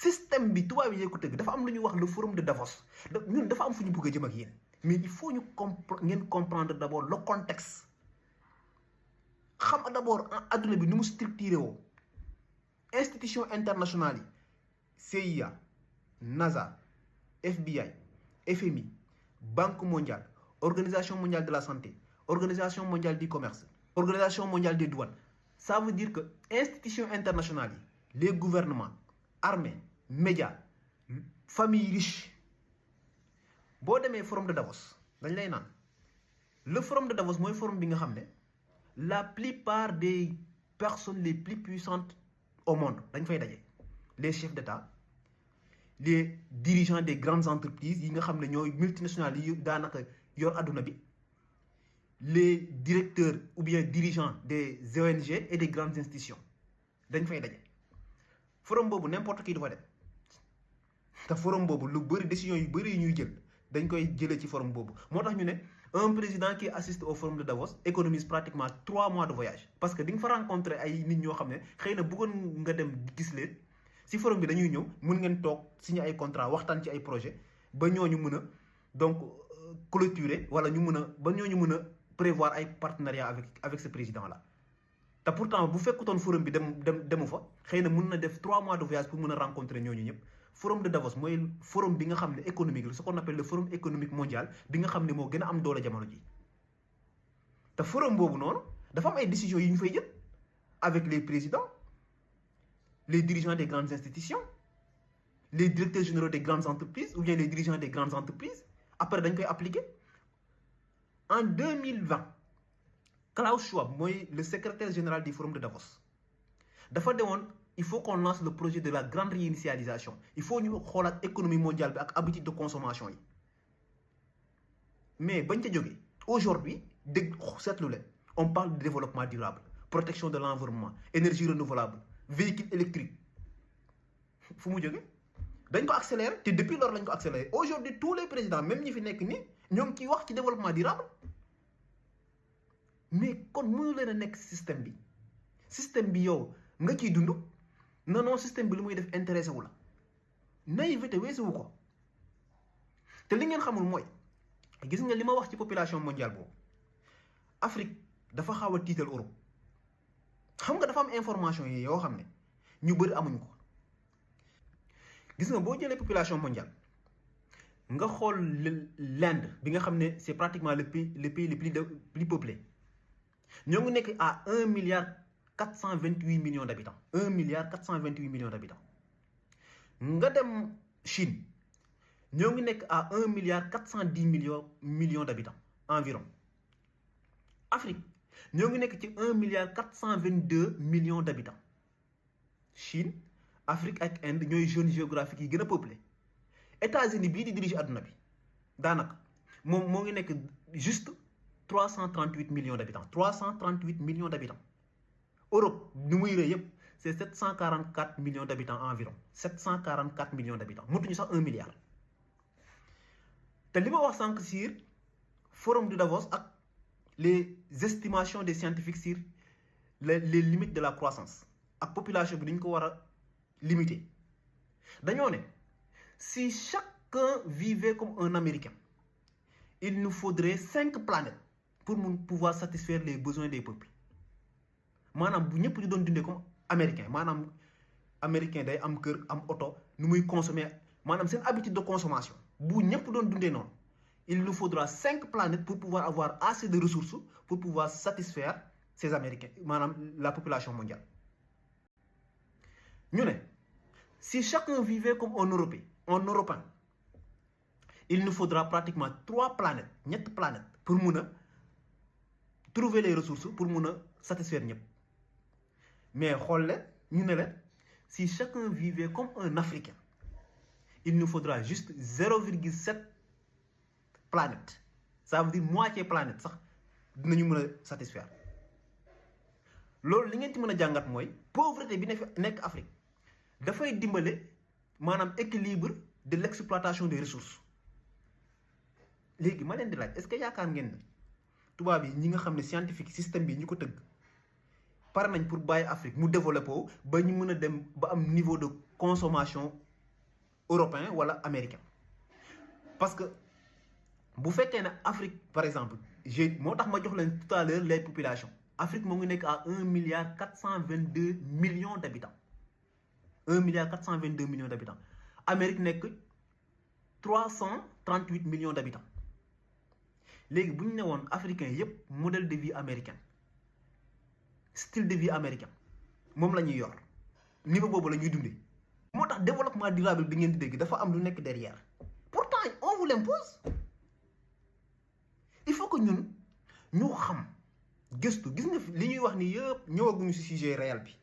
système bi tubaab yi ko tëgg dafa am lu ñuy wax le forum de Davos ñun dafa am fu ñu bëgg a jëm ak yéen mais il faut ñu ngeen comprendre d'abord le contexte xam d'abord adduna bi ni mu structuré woo institution internationale yi CIA NASA FBI FMI Banque mondiale Organisation mondiale de la santé Organisation mondiale du commerce Organisation mondiale des douanes ça veut dire que institution internationale yi les gouvernements armée médias famille riche boo demee forum de Davos dañ lay naan le forum de Davos mooy forum bi nga xam ne la plupart des personnes les plus puissantes au monde dañ fay daje les chefs d'État les dirigeants des grandes entreprises yi nga xam ne ñooy multinationales yi daanaka yor adduna bi les directeurs ou bien dirigeants des ONG et des grandes institutions dañ fay daje forum boobu n'importe qui du fa dem te forum boobu lu bëri décision yu bëri yu ñuy jël dañ koy jëlee ci forum boobu moo tax ñu ne un président qui assiste au forum de Davos économise pratiquement 3 mois de voyage parce que di nga fa rencontrer ay nit ñoo xam ne xëy na bëggoon nga dem gis leen si forum bi dañuy ñëw mun ngeen toog signer ay contrat waxtaan ci ay projet ba ñooñu mën a donc clôturer wala ñu mën a ba ñooñu mën a prévoir ay partenariat avec ce président là te pourtant bu fekkutoon forum bi demu fa xëy na mën na def 3 mois de voyage pour mën a rencontrer ñooñu ñëpp forum de Davos mooy forum bi nga xam ne économique la ce qu'on appelle le forum économique mondial bi nga xam ne moo gën a am doole jamono ji te forum boobu noonu dafa am ay décisions yi ñu fay jël avec les présidents les dirigeants des grandes institutions les directeurs généraux des grandes entreprises ou bien les dirigeants des grandes entreprises après dañ koy appliquer en 2020 Klaus Schwab mooy le secrétaire général du forum de Davos dafa demoon il faut qu'on lance le projet de la grande réinitialisation il faut ñu xoolaat économie mondiale bi ak habitude de consommation yi mais bañ ca jógee aujourd'hui dégg seetlu leen on parle de développement durable protection de l'environnement énergie renouvelable véhicule électrique fu mu jógee dañ ko accélérer te depuis lors lañ ko accélérer aujourd'hui tous les présidents même ñi fi nekk nii ñoo ngi ciy wax ci développement durable mais kon mënu leen a nekk système bi yow nga ciy dund non système bi lu muy def intéressé wu la naïveté weesuwu ko te li ngeen xamul mooy gis nga li ma wax ci population mondiale boobu Afrique dafa xaw a tiital Europe xam nga dafa am information yi yoo xam ne ñu bëri amuñu ko gis nga boo jëlee population mondiale nga xool l'Inde bi nga xam ne c'est pratiquement le pays le plus peuplé ñoo ngi nekk à 1,428 millions d'habitants 1,428 millions d'habitants nga dem Chine ñoo ngi nekk à 1,410 millions d'habitants environ Afrique ñoo ngi nekk ci 1,422 millions d'habitants Chine Afrique ak Inde ñooy zone géographique yi gën a peuplé États-Unis bii di dirige adduna bi daanaka moom moo ngi nekk juste 338 millions d'habitants 338 millions d'habitants Europe nu muy rëy yëpp c'est 744 millions d'habitants environ 744 millions d'habitants motuñu sax 1 milliard te li ma wax sànq sur forum de Davos ak les estimations des scientifiques sur les limites de la croissance ak population bi dañ ko war a limiter dañoo ne si chacun vivait comme un Américain il nous faudrait 5 planètes pour pouvoir satisfaire les besoins des peuples maanaam bu ñëpp di doon dundee comme américain maanaam américain day am kër am oto nu muy consommer maanaam seen habitude de consommation bu ñëpp doon dundee noonu il nous faudra 5 planètes pour pouvoir avoir assez de ressources pour pouvoir satisfaire ces américains maanaam la population mondiale ñu ne si chacun vivait comme un Européen il nous faudra pratiquement 3 planètes ñetti planètes pour mun a trouver les ressources pour mun a satisfaire ñëpp mais xool leen ñu ne leen si chacun vivait comme un Africain il nous faudra juste 0,7 planètes ça veut dire moitié planète sax dinañu mën a satisfaire loolu li ngeen ci mën a jàngat mooy pauvreté bi nekk Afrique dafay dimbale maanaam équilibre de l'exploitation des ressources léegi ma leen di laaj est-ce que yaakaar ngeen ne tubaab yi ñi nga xam ne scientifique système bi ñu ko tëgg pare nañ pour bàyyi Afrique mu développé wu ba ñu mën a dem ba am niveau de consommation européen wala américain parce que bu fekkee ne Afrique par exemple moo tax ma jox leen tout à l'heure les populations Afrique moo ngi nekk à 1,422 milliard d'habitants 1,422 milliard d'habitants Amérique nekk 338 millions d'habitants léegi bu ñu ne woon africain yépp modèle de vie américain style de vie américain moom la ñuy yor niveau boobu la ñuy dundee moo tax développement durable bi ngeen di dégg dafa am lu nekk derrière pourtant on vous l'impose il faut que ñun ñu xam gëstu gis nga li ñuy wax ni yëpp ñëwaguñu ci sujet réel bi